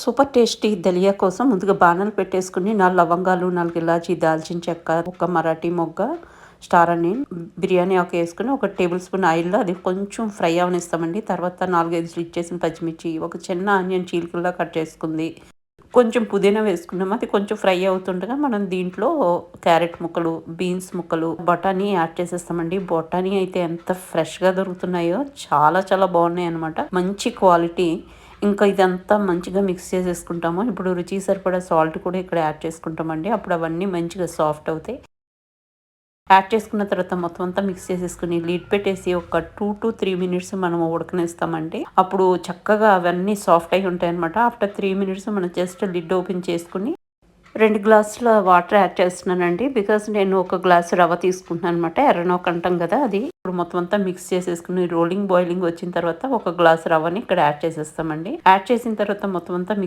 Super tasty dalia కోసం ముందుగా బాణలు పెట్టేసుకుని 4 లవంగాలు, 4 ఇలాచి, దాల్చిన చెక్క, ఒక మరాఠీ మొగ్గ, స్టార్ ఆనియన్, బిర్యానీ ఆకు వేసుకొని ఒక టేబుల్ స్పూన్ ఆయిల్‌లో అది కొంచెం ఫ్రై అవ్వనిస్తామండి. తర్వాత 4, 5 స్లిట్ చేసిన పచ్చిమిర్చి, ఒక చిన్న ఆనియన్ చీలికల్లా కట్ చేసుకుంది. కొంచెం పుదీనా వేసుకున్నాము. అది కొంచెం ఫ్రై అవుతుండగా మనం దీంట్లో క్యారెట్ ముక్కలు, బీన్స్ ముక్కలు, బఠానీ యాడ్ చేసేస్తామండి. బఠానీ అయితే ఎంత ఫ్రెష్‌గా దొరుకుతున్నాయో చాలా చాలా బాగున్నాయన్నమాట. మంచి క్వాలిటీ. ఇంకా ఇదంతా మంచిగా మిక్స్ చేసేసుకుంటాము. ఇప్పుడు రుచికి సరిపడా సాల్ట్ కూడా ఇక్కడ యాడ్ చేసుకుంటామండి. అప్పుడు అవన్నీ మంచిగా సాఫ్ట్ అవుతాయి. యాడ్ చేసుకున్న తర్వాత మొత్తం అంతా మిక్స్ చేసేసుకుని లిడ్ పెట్టేసి ఒక 2-3 మినిట్స్ మనం ఉడకనిస్తామండి. అప్పుడు చక్కగా అవన్నీ సాఫ్ట్ అయి ఉంటాయన్నమాట. ఆఫ్టర్ 3 మినిట్స్ మనం జస్ట్ లిడ్ ఓపెన్ చేసుకుని 2 గ్లాసుల వాటర్ యాడ్ చేస్తున్నానండి. బికాజ్ నేను ఒక గ్లాస్ రవ్వ తీసుకుంటున్నాను అనమాట. ఎర్రనోక అంటాం కదా అది. ఇప్పుడు మొత్తం అంతా మిక్స్ చేసేసుకుని బాయిలింగ్ వచ్చిన తర్వాత ఒక గ్లాస్ రవ్వని ఇక్కడ యాడ్ చేసేస్తామండి. యాడ్ చేసిన తర్వాత మొత్తం అంతా మిక్స్